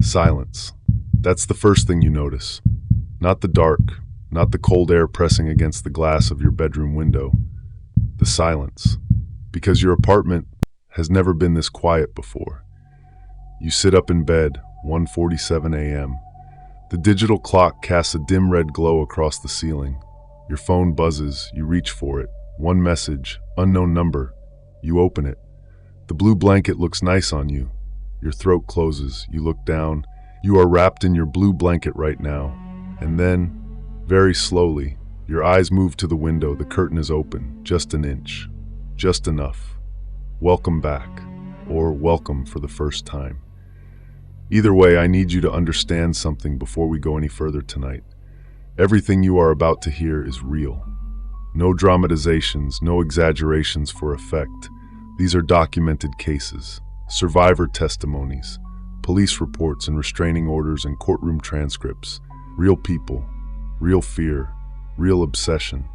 Silence. That's the first thing you notice. Not the dark, not the cold air pressing against the glass of your bedroom window. The silence. Because your apartment has never been this quiet before. You sit up in bed, 1:47 a.m. The digital clock casts a dim red glow across the ceiling. Your phone buzzes, you reach for it. One message, unknown number. You open it. The blue blanket looks nice on you. Your throat closes, you look down. You are wrapped in your blue blanket right now. And then, very slowly, your eyes move to the window. The curtain is open, just an inch. Just enough. Welcome back, or welcome for the first time. Either way, I need you to understand something before we go any further tonight. Everything you are about to hear is real. No dramatizations, no exaggerations for effect. These are documented cases, survivor testimonies, police reports and restraining orders and courtroom transcripts. Real people, real fear, real obsession.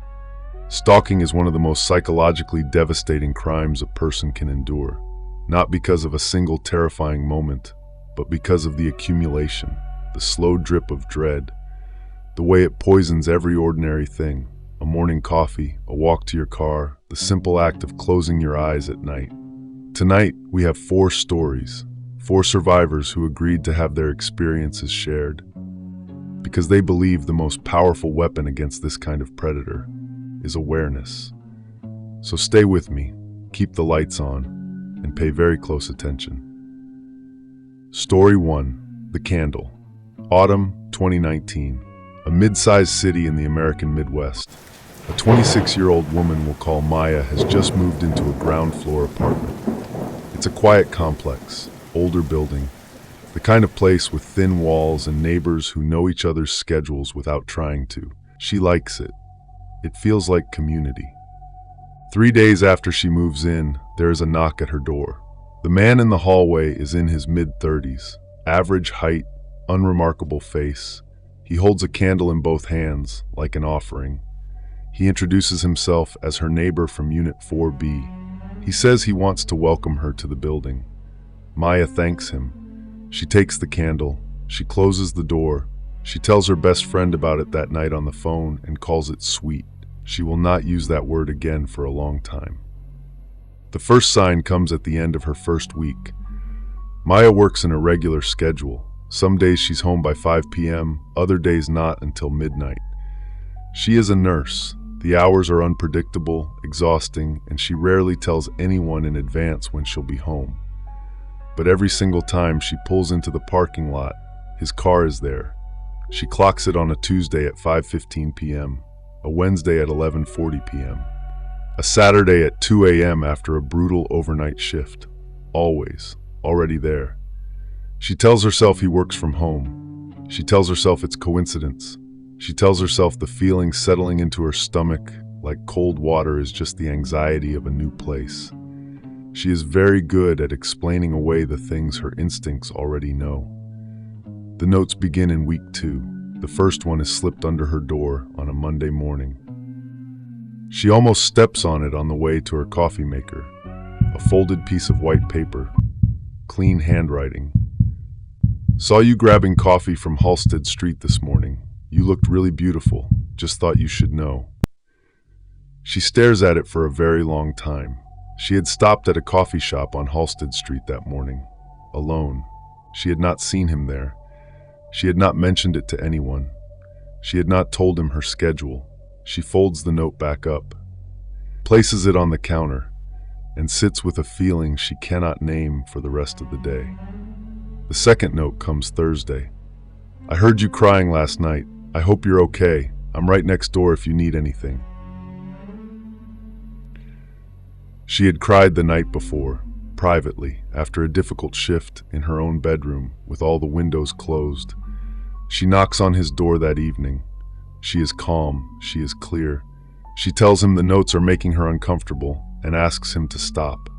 Stalking is one of the most psychologically devastating crimes a person can endure, not because of a single terrifying moment, but because of the accumulation, the slow drip of dread, the way it poisons every ordinary thing. A morning coffee, a walk to your car, the simple act of closing your eyes at night. Tonight, we have 4 stories, 4 survivors who agreed to have their experiences shared, because they believe the most powerful weapon against this kind of predator is awareness. So stay with me, keep the lights on, and pay very close attention. Story 1, The Candle. Autumn 2019. A mid-sized city in the American Midwest. A 26-year-old woman we'll call Maya has just moved into a ground-floor apartment. It's a quiet complex, older building, the kind of place with thin walls and neighbors who know each other's schedules without trying to. She likes it. It feels like community. 3 days after she moves in, there is a knock at her door. The man in the hallway is in his mid-30s, average height, unremarkable face. He holds a candle in both hands, like an offering. He introduces himself as her neighbor from Unit 4B. He says he wants to welcome her to the building. Maya thanks him. She takes the candle. She closes the door. She tells her best friend about it that night on the phone and calls it sweet. She will not use that word again for a long time. The first sign comes at the end of her first week. Maya works an irregular schedule. Some days she's home by 5 p.m., other days not until midnight. She is a nurse. The hours are unpredictable, exhausting, and she rarely tells anyone in advance when she'll be home. But every single time she pulls into the parking lot, his car is there. She clocks it on a Tuesday at 5:15 p.m., a Wednesday at 11:40 p.m., a Saturday at 2 a.m. after a brutal overnight shift. Always, already there. She tells herself he works from home. She tells herself it's coincidence. She tells herself the feeling settling into her stomach like cold water is just the anxiety of a new place. She is very good at explaining away the things her instincts already know. The notes begin in week 2. The first one is slipped under her door on a Monday morning. She almost steps on it on the way to her coffee maker. A folded piece of white paper. Clean handwriting. Saw you grabbing coffee from Halsted Street this morning. You looked really beautiful. Just thought you should know. She stares at it for a very long time. She had stopped at a coffee shop on Halsted Street that morning, alone. She had not seen him there. She had not mentioned it to anyone. She had not told him her schedule. She folds the note back up, places it on the counter, and sits with a feeling she cannot name for the rest of the day. The second note comes Thursday. I heard you crying last night. I hope you're okay. I'm right next door if you need anything. She had cried the night before, privately, after a difficult shift in her own bedroom with all the windows closed. She knocks on his door that evening. She is calm, she is clear. She tells him the notes are making her uncomfortable and asks him to stop.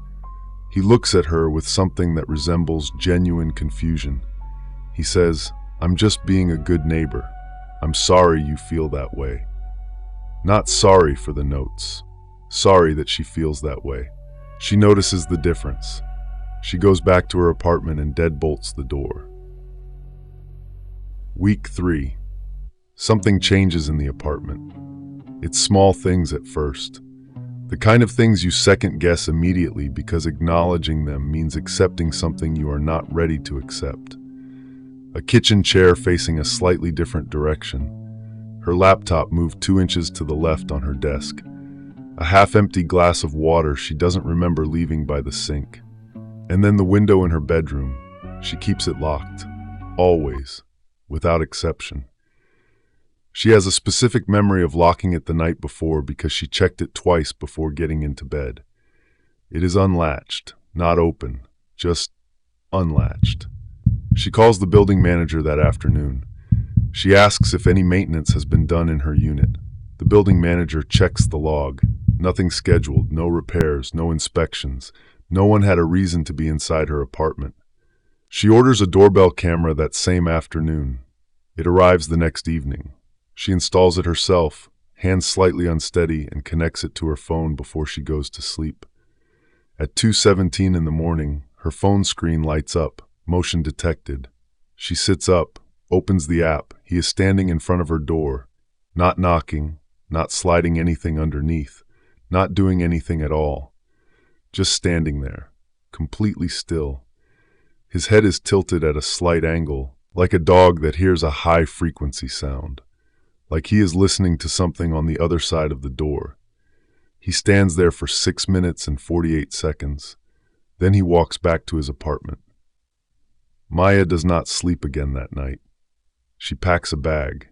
He looks at her with something that resembles genuine confusion. He says, I'm just being a good neighbor. I'm sorry you feel that way. Not sorry for the notes. Sorry that she feels that way. She notices the difference. She goes back to her apartment and deadbolts the door. Week 3. Something changes in the apartment. It's small things at first. The kind of things you second guess immediately because acknowledging them means accepting something you are not ready to accept. A kitchen chair facing a slightly different direction. Her laptop moved 2 inches to the left on her desk. A half-empty glass of water she doesn't remember leaving by the sink. And then the window in her bedroom. She keeps it locked. Always. Without exception. She has a specific memory of locking it the night before because she checked it twice before getting into bed. It is unlatched, not open, just unlatched. She calls the building manager that afternoon. She asks if any maintenance has been done in her unit. The building manager checks the log. Nothing scheduled, no repairs, no inspections. No one had a reason to be inside her apartment. She orders a doorbell camera that same afternoon. It arrives the next evening. She installs it herself, hands slightly unsteady, and connects it to her phone before she goes to sleep. At 2:17 in the morning, her phone screen lights up, motion detected. She sits up, opens the app. He is standing in front of her door, not knocking, not sliding anything underneath, not doing anything at all. Just standing there, completely still. His head is tilted at a slight angle, like a dog that hears a high-frequency sound. Like he is listening to something on the other side of the door. He stands there for 6 minutes and 48 seconds. Then he walks back to his apartment. Maya does not sleep again that night. She packs a bag.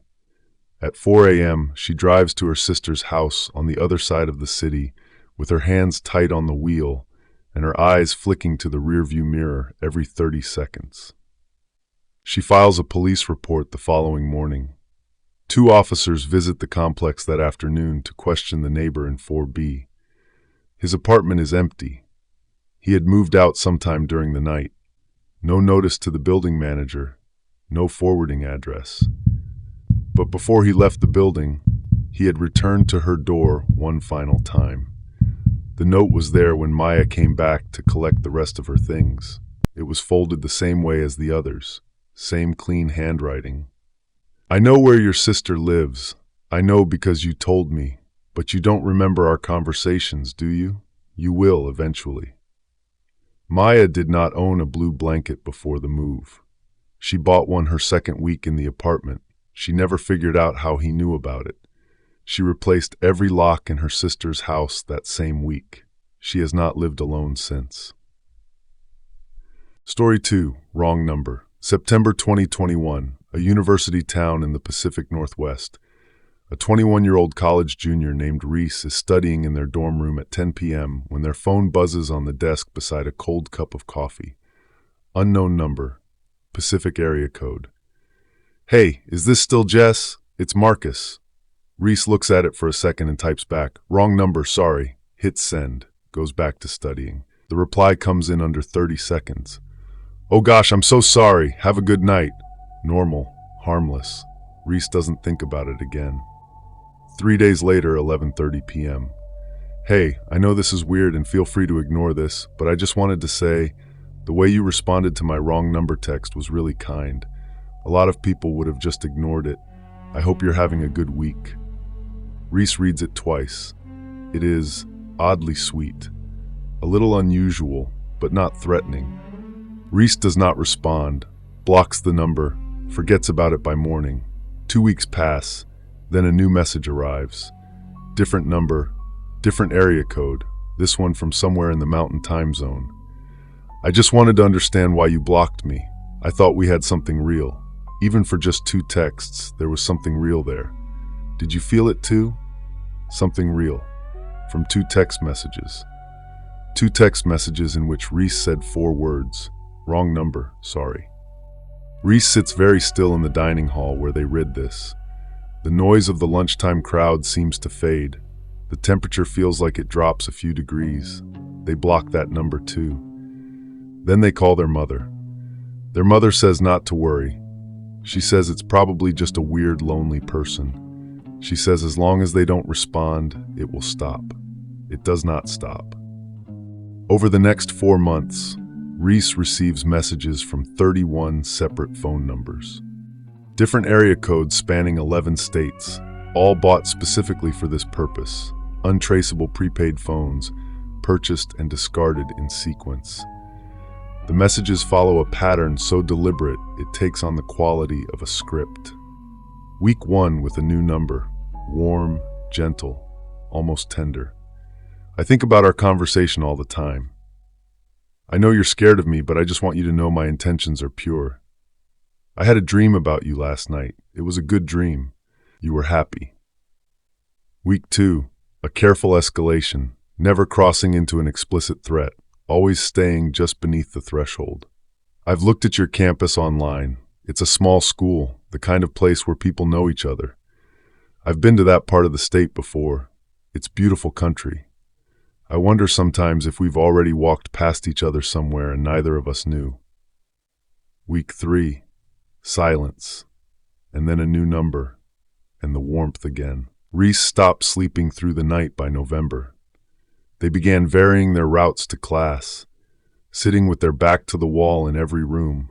At 4 a.m., she drives to her sister's house on the other side of the city with her hands tight on the wheel and her eyes flicking to the rearview mirror every 30 seconds. She files a police report the following morning. 2 officers visit the complex that afternoon to question the neighbor in 4B. His apartment is empty. He had moved out sometime during the night. No notice to the building manager, no forwarding address. But before he left the building, he had returned to her door one final time. The note was there when Maya came back to collect the rest of her things. It was folded the same way as the others, same clean handwriting. I know where your sister lives. I know because you told me, but you don't remember our conversations, do you? You will eventually. Maya did not own a blue blanket before the move. She bought one her second week in the apartment. She never figured out how he knew about it. She replaced every lock in her sister's house that same week. She has not lived alone since. Story 2, Wrong Number. September 2021, a university town in the Pacific Northwest. A 21-year-old college junior named Reese is studying in their dorm room at 10 p.m. when their phone buzzes on the desk beside a cold cup of coffee. Unknown number. Pacific area code. Hey, is this still Jess? It's Marcus. Reese looks at it for a second and types back, wrong number, sorry. Hits send. Goes back to studying. The reply comes in under 30 seconds. Oh gosh, I'm so sorry. Have a good night. Normal. Harmless. Reese doesn't think about it again. 3 days later, 11:30 p.m. Hey, I know this is weird and feel free to ignore this, but I just wanted to say, the way you responded to my wrong number text was really kind. A lot of people would have just ignored it. I hope you're having a good week. Reese reads it twice. It is oddly sweet. A little unusual, but not threatening. Reese does not respond, blocks the number, forgets about it by morning. 2 weeks pass, then a new message arrives. Different number, different area code, this one from somewhere in the Mountain Time Zone. I just wanted to understand why you blocked me. I thought we had something real. Even for just 2 texts, there was something real there. Did you feel it too? Something real. From 2 text messages. 2 text messages in which Reese said 4 words. Wrong number, sorry. Reese sits very still in the dining hall where they read this. The noise of the lunchtime crowd seems to fade. The temperature feels like it drops a few degrees. They block that number too. Then they call their mother. Their mother says not to worry. She says it's probably just a weird, lonely person. She says as long as they don't respond, it will stop. It does not stop. Over the next 4 months, Reese receives messages from 31 separate phone numbers. Different area codes spanning 11 states, all bought specifically for this purpose. Untraceable prepaid phones, purchased and discarded in sequence. The messages follow a pattern so deliberate it takes on the quality of a script. Week 1 with a new number, warm, gentle, almost tender. I think about our conversation all the time. I know you're scared of me, but I just want you to know my intentions are pure. I had a dream about you last night. It was a good dream. You were happy. Week 2, a careful escalation, never crossing into an explicit threat, always staying just beneath the threshold. I've looked at your campus online. It's a small school, the kind of place where people know each other. I've been to that part of the state before. It's beautiful country. I wonder sometimes if we've already walked past each other somewhere and neither of us knew. Week 3, silence, and then a new number, and the warmth again. Reese stopped sleeping through the night by November. They began varying their routes to class, sitting with their back to the wall in every room,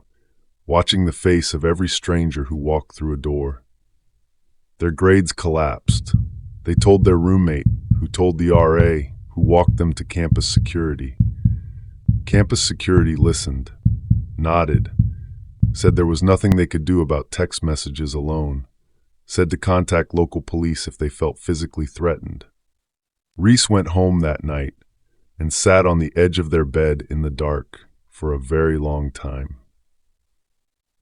watching the face of every stranger who walked through a door. Their grades collapsed. They told their roommate, who told the RA, who walked them to campus security. Campus security listened, nodded, said there was nothing they could do about text messages alone, said to contact local police if they felt physically threatened. Reese went home that night and sat on the edge of their bed in the dark for a very long time.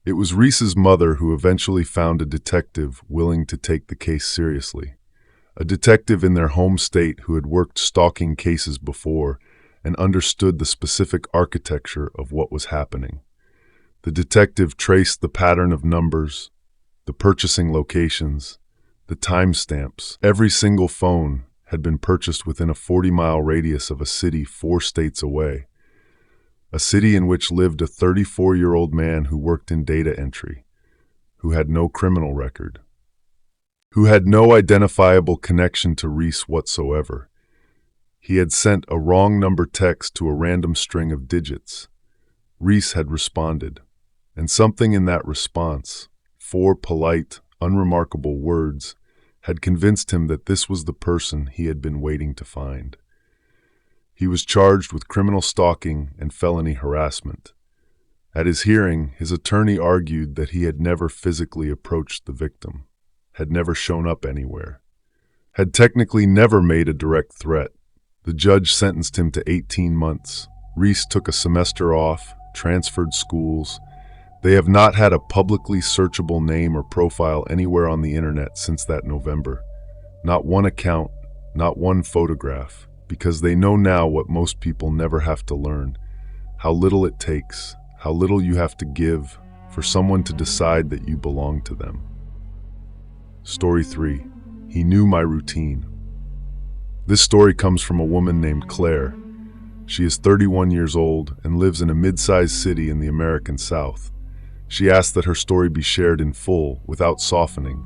It was Reese's mother who eventually found a detective willing to take the case seriously. A detective in their home state who had worked stalking cases before and understood the specific architecture of what was happening. The detective traced the pattern of numbers, the purchasing locations, the timestamps. Every single phone had been purchased within a 40-mile radius of a city 4 states away. A city in which lived a 34-year-old man who worked in data entry, who had no criminal record, who had no identifiable connection to Reese whatsoever. He had sent a wrong number text to a random string of digits. Reese had responded, and something in that response, 4 polite, unremarkable words, had convinced him that this was the person he had been waiting to find. He was charged with criminal stalking and felony harassment. At his hearing, his attorney argued that he had never physically approached the victim, had never shown up anywhere, had technically never made a direct threat. The judge sentenced him to 18 months. Reese took a semester off, transferred schools. They have not had a publicly searchable name or profile anywhere on the internet since that November. Not one account, not one photograph, because they know now what most people never have to learn: how little it takes, how little you have to give for someone to decide that you belong to them. Story 3. He knew my routine. This story comes from a woman named Claire. She is 31 years old and lives in a mid-sized city in the American South. She asked that her story be shared in full, without softening,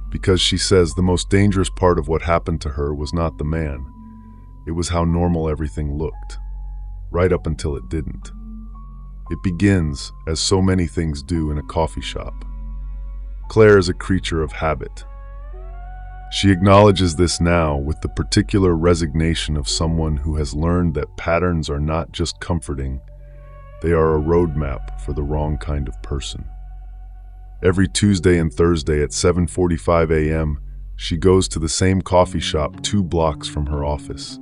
because she says the most dangerous part of what happened to her was not the man. It was how normal everything looked, right up until it didn't. It begins, as so many things do, in a coffee shop. Claire is a creature of habit. She acknowledges this now with the particular resignation of someone who has learned that patterns are not just comforting, they are a roadmap for the wrong kind of person. Every Tuesday and Thursday at 7:45 a.m., she goes to the same coffee shop 2 blocks from her office,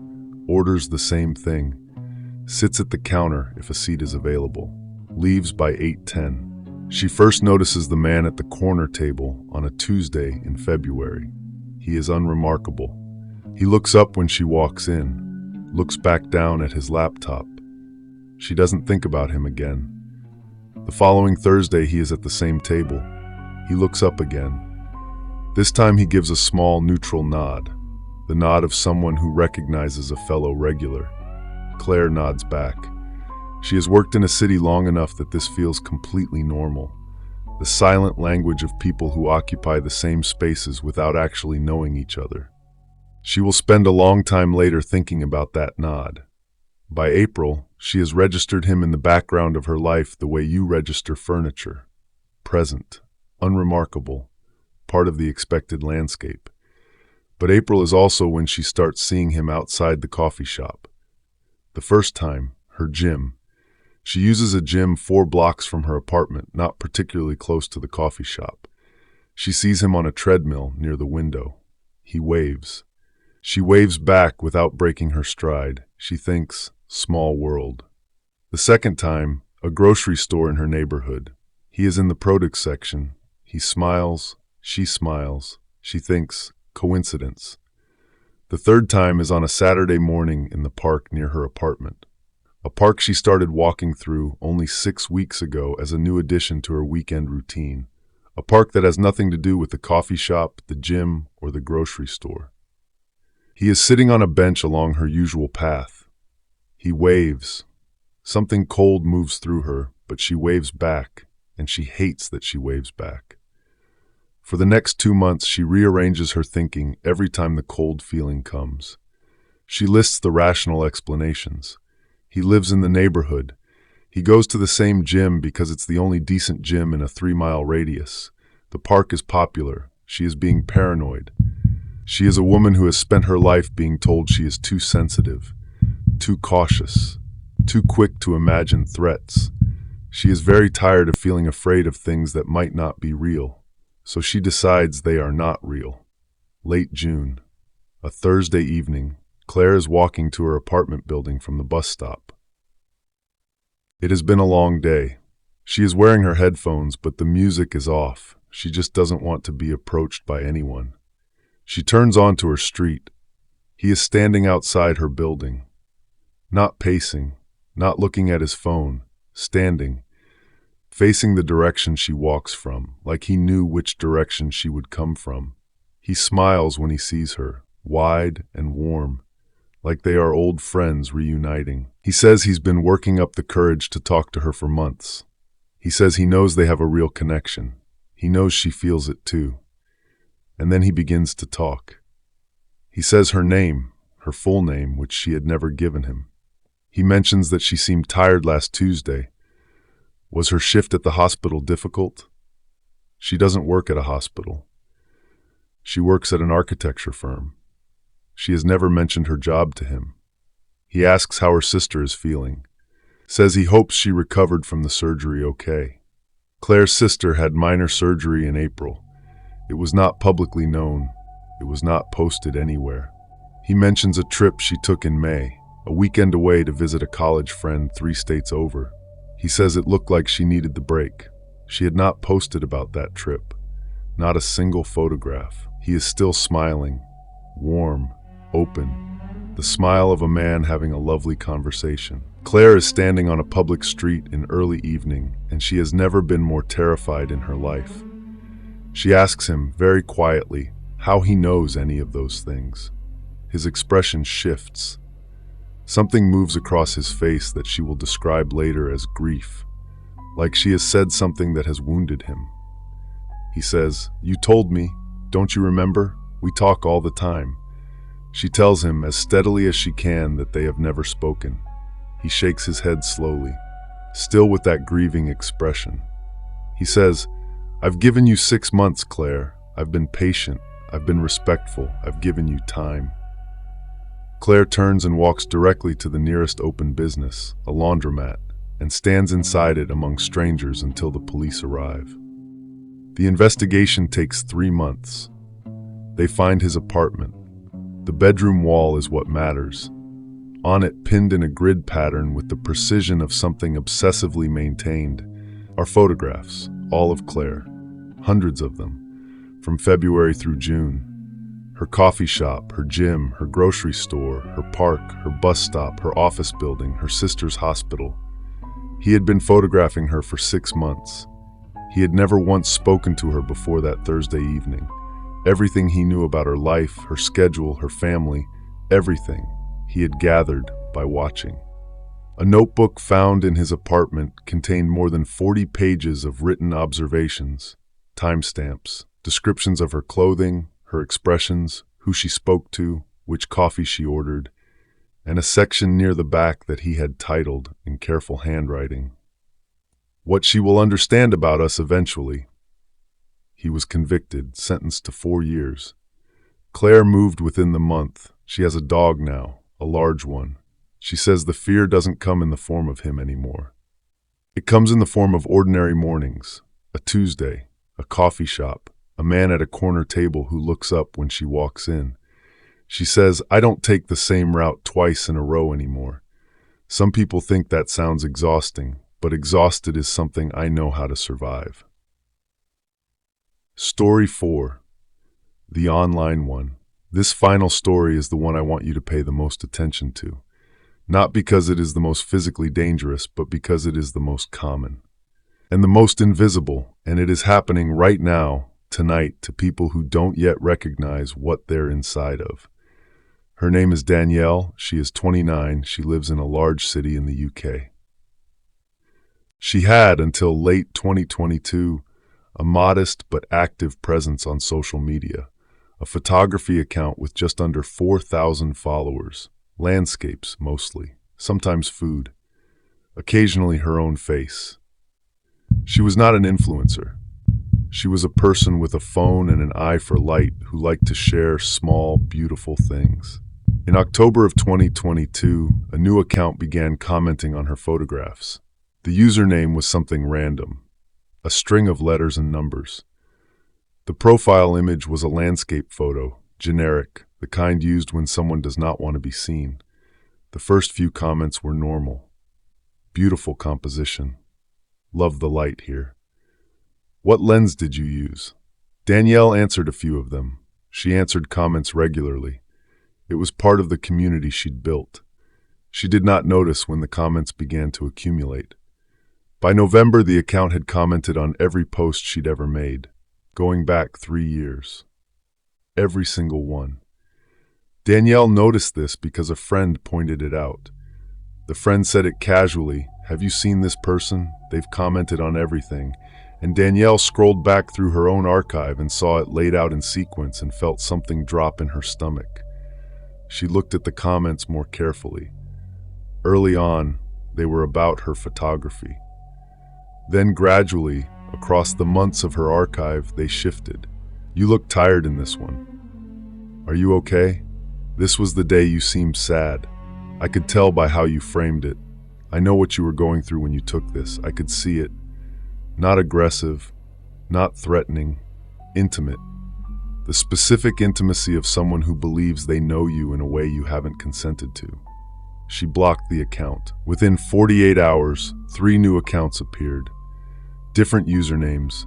orders the same thing, sits at the counter if a seat is available, leaves by 8:10. She first notices the man at the corner table on a Tuesday in February. He is unremarkable. He looks up when she walks in, looks back down at his laptop. She doesn't think about him again. The following Thursday, he is at the same table. He looks up again. This time he gives a small, neutral nod, the nod of someone who recognizes a fellow regular. Claire nods back. She has worked in a city long enough that this feels completely normal. The silent language of people who occupy the same spaces without actually knowing each other. She will spend a long time later thinking about that nod. By April, she has registered him in the background of her life the way you register furniture. Present. unremarkable, part of the expected landscape. But April is also when she starts seeing him outside the coffee shop. The first time, her gym. She uses a gym 4 blocks from her apartment, not particularly close to the coffee shop. She sees him on a treadmill near the window. He waves. She waves back without breaking her stride. She thinks, small world. The second time, a grocery store in her neighborhood. He is in the produce section. He smiles. She smiles. She thinks, coincidence. The third time is on a Saturday morning in the park near her apartment. A park she started walking through only 6 weeks ago as a new addition to her weekend routine. A park that has nothing to do with the coffee shop, the gym, or the grocery store. He is sitting on a bench along her usual path. He waves. Something cold moves through her, but she waves back, and she hates that she waves back. For the next 2 months, she rearranges her thinking every time the cold feeling comes. She lists the rational explanations. He lives in the neighborhood. He goes to the same gym because it's the only decent gym in a 3-mile radius. The park is popular. She is being paranoid. She is a woman who has spent her life being told she is too sensitive, too cautious, too quick to imagine threats. She is very tired of feeling afraid of things that might not be real. So she decides they are not real. Late June. A Thursday evening. Claire is walking to her apartment building from the bus stop. It has been a long day. She is wearing her headphones, but the music is off. She just doesn't want to be approached by anyone. She turns onto her street. He is standing outside her building. Not pacing, not looking at his phone, standing, facing the direction she walks from, like he knew which direction she would come from. He smiles when he sees her, wide and warm, like they are old friends reuniting. He says he's been working up the courage to talk to her for months. He says he knows they have a real connection. He knows she feels it too. And then he begins to talk. He says her name, her full name, which she had never given him. He mentions that she seemed tired last Tuesday. Was her shift at the hospital difficult? She doesn't work at a hospital. She works at an architecture firm. She has never mentioned her job to him. He asks how her sister is feeling. Says he hopes she recovered from the surgery okay. Claire's sister had minor surgery in April. It was not publicly known. It was not posted anywhere. He mentions a trip she took in May, a weekend away to visit a college friend 3 states over. He says it looked like she needed the break. She had not posted about that trip. Not a single photograph. He is still smiling, warm, open, the smile of a man having a lovely conversation. Claire is standing on a public street in early evening, and she has never been more terrified in her life. She asks him, very quietly, how he knows any of those things. His expression shifts. Something moves across his face that she will describe later as grief, like she has said something that has wounded him. He says, "You told me, don't you remember? We talk all the time." She tells him as steadily as she can that they have never spoken. He shakes his head slowly, still with that grieving expression. He says, "I've given you 6 months, Claire. I've been patient. I've been respectful. I've given you time." Claire turns and walks directly to the nearest open business, a laundromat, and stands inside it among strangers until the police arrive. The investigation takes 3 months. They find his apartment. The bedroom wall is what matters. On it, pinned in a grid pattern with the precision of something obsessively maintained, are photographs, all of Claire, hundreds of them, from February through June. Her coffee shop, her gym, her grocery store, her park, her bus stop, her office building, her sister's hospital. He had been photographing her for 6 months. He had never once spoken to her before that Thursday evening. Everything he knew about her life, her schedule, her family, everything he had gathered by watching. A notebook found in his apartment contained more than 40 pages of written observations, timestamps, descriptions of her clothing, her expressions, who she spoke to, which coffee she ordered, and a section near the back that he had titled, in careful handwriting, "What she will understand about us eventually." He was convicted, sentenced to 4 years. Claire moved within the month. She has a dog now, a large one. She says the fear doesn't come in the form of him anymore. It comes in the form of ordinary mornings, a Tuesday, a coffee shop, a man at a corner table who looks up when she walks in. She says, "I don't take the same route twice in a row anymore." Some people think that sounds exhausting, but exhausted is something I know how to survive. Story 4. The online one. This final story is the one I want you to pay the most attention to. Not because it is the most physically dangerous, but because it is the most common. And the most invisible, and it is happening right now, tonight, to people who don't yet recognize what they're inside of. Her name is Danielle. She is 29. She lives in a large city in the UK. She had, until late 2022, a modest but active presence on social media, a photography account with just under 4,000 followers, landscapes mostly, sometimes food, occasionally her own face. She was not an influencer. She was a person with a phone and an eye for light who liked to share small, beautiful things. In October of 2022, a new account began commenting on her photographs. The username was something random, a string of letters and numbers. The profile image was a landscape photo, generic, the kind used when someone does not want to be seen. The first few comments were normal. Beautiful composition. Love the light here. What lens did you use? Danielle answered a few of them. She answered comments regularly. It was part of the community she'd built. She did not notice when the comments began to accumulate. By November, the account had commented on every post she'd ever made, going back 3 years. Every single one. Danielle noticed this because a friend pointed it out. The friend said it casually, "Have you seen this person? They've commented on everything." And Danielle scrolled back through her own archive and saw it laid out in sequence and felt something drop in her stomach. She looked at the comments more carefully. Early on, they were about her photography. Then gradually, across the months of her archive, they shifted. "You look tired in this one. Are you okay? This was the day you seemed sad. I could tell by how you framed it. I know what you were going through when you took this. I could see it. Not aggressive, not threatening, intimate. The specific intimacy of someone who believes they know you in a way you haven't consented to." She blocked the account. Within 48 hours, 3 new accounts appeared. Different usernames,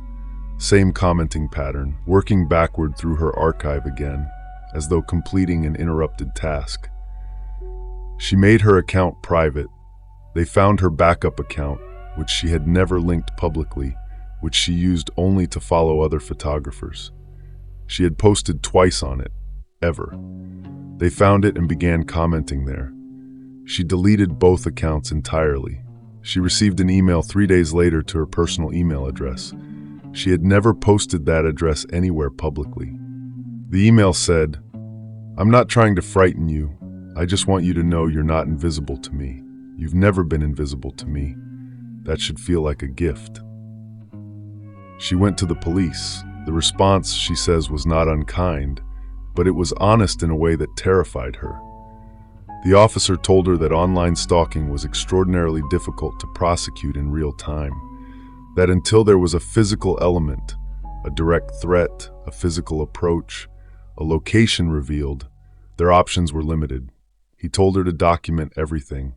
same commenting pattern, working backward through her archive again, as though completing an interrupted task. She made her account private. They found her backup account, which she had never linked publicly, which she used only to follow other photographers. She had posted twice on it, ever. They found it and began commenting there. She deleted both accounts entirely. She received an email 3 days later to her personal email address. She had never posted that address anywhere publicly. The email said, "I'm not trying to frighten you. I just want you to know you're not invisible to me. You've never been invisible to me. That should feel like a gift." She went to the police. The response, she says, was not unkind, but it was honest in a way that terrified her. The officer told her that online stalking was extraordinarily difficult to prosecute in real time, that until there was a physical element, a direct threat, a physical approach, a location revealed, their options were limited. He told her to document everything.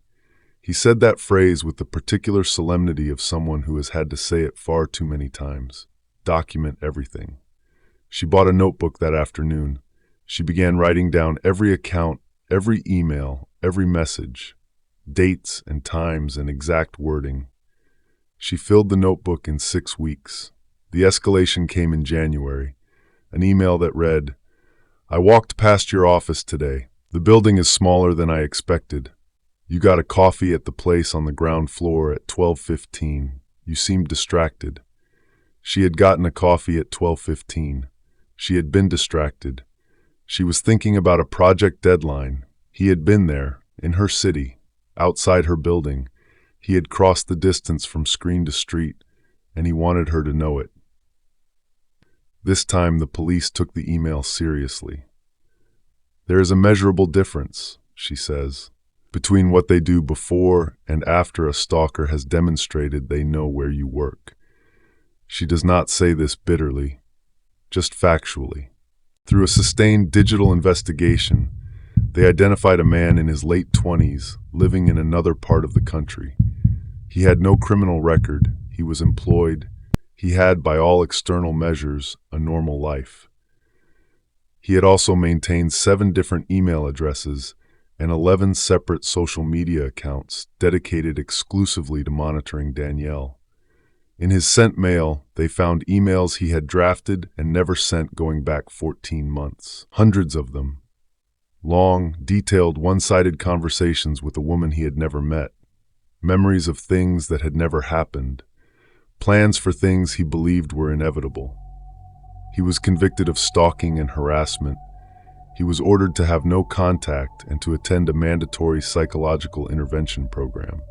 He said that phrase with the particular solemnity of someone who has had to say it far too many times. Document everything. She bought a notebook that afternoon. She began writing down every account, every email, every message, dates and times and exact wording. She filled the notebook in 6 weeks. The escalation came in January. An email that read, "I walked past your office today. The building is smaller than I expected. You got a coffee at the place on the ground floor at 12:15. You seemed distracted." She had gotten a coffee at 12:15. She had been distracted. She was thinking about a project deadline. He had been there, in her city, outside her building. He had crossed the distance from screen to street, and he wanted her to know it. This time, the police took the email seriously. There is a measurable difference, she says, between what they do before and after a stalker has demonstrated they know where you work. She does not say this bitterly, just factually. Through a sustained digital investigation, they identified a man in his late 20s living in another part of the country. He had no criminal record, he was employed, he had, by all external measures, a normal life. He had also maintained 7 different email addresses and 11 separate social media accounts dedicated exclusively to monitoring Danielle. In his sent mail, they found emails he had drafted and never sent going back 14 months. Hundreds of them. Long, detailed, one-sided conversations with a woman he had never met. Memories of things that had never happened. Plans for things he believed were inevitable. He was convicted of stalking and harassment. He was ordered to have no contact and to attend a mandatory psychological intervention program.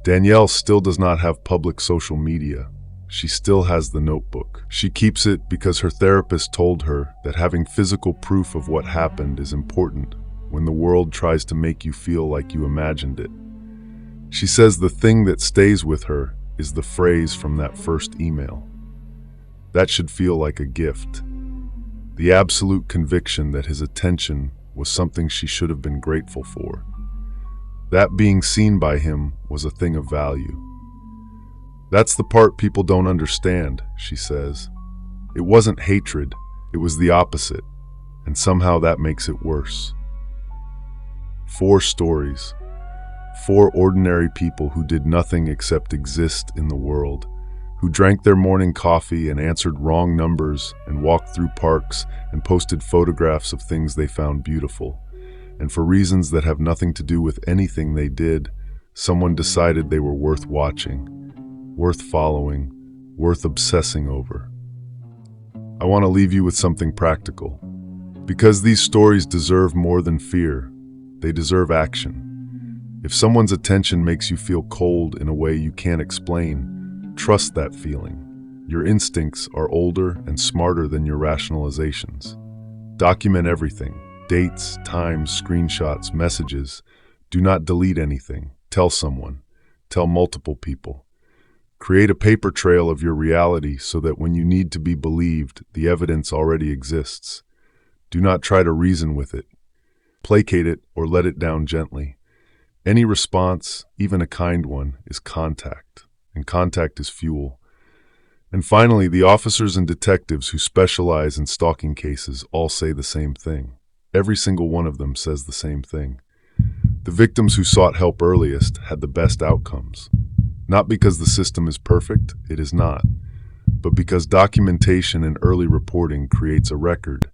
Danielle still does not have public social media. She still has the notebook. She keeps it because her therapist told her that having physical proof of what happened is important when the world tries to make you feel like you imagined it. She says the thing that stays with her is the phrase from that first email. That should feel like a gift. The absolute conviction that his attention was something she should have been grateful for. That being seen by him was a thing of value. That's the part people don't understand, she says. It wasn't hatred, it was the opposite, and somehow that makes it worse. 4 stories. 4 ordinary people who did nothing except exist in the world, who drank their morning coffee and answered wrong numbers and walked through parks and posted photographs of things they found beautiful. And for reasons that have nothing to do with anything they did, someone decided they were worth watching, worth following, worth obsessing over. I want to leave you with something practical. Because these stories deserve more than fear, they deserve action. If someone's attention makes you feel cold in a way you can't explain, trust that feeling. Your instincts are older and smarter than your rationalizations. Document everything. Dates, times, screenshots, messages. Do not delete anything. Tell someone. Tell multiple people. Create a paper trail of your reality so that when you need to be believed, the evidence already exists. Do not try to reason with it. Placate it or let it down gently. Any response, even a kind one, is contact, and contact is fuel. And finally, the officers and detectives who specialize in stalking cases all say the same thing. Every single one of them says the same thing. The victims who sought help earliest had the best outcomes. Not because the system is perfect, it is not, but because documentation and early reporting creates a record,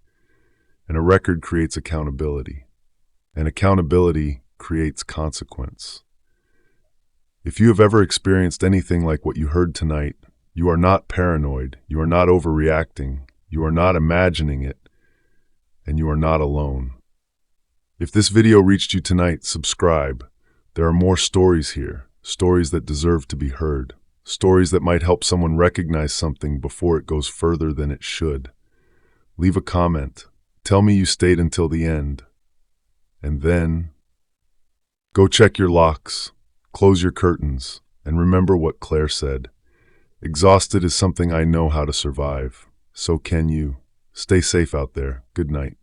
and a record creates accountability, and accountability creates consequence. If you have ever experienced anything like what you heard tonight, you are not paranoid, you are not overreacting, you are not imagining it, and you are not alone. If this video reached you tonight, subscribe. There are more stories here, stories that deserve to be heard, stories that might help someone recognize something before it goes further than it should. Leave a comment. Tell me you stayed until the end. And then, go check your locks, close your curtains, and remember what Claire said. Exhausted is something I know how to survive. So can you. Stay safe out there. Good night.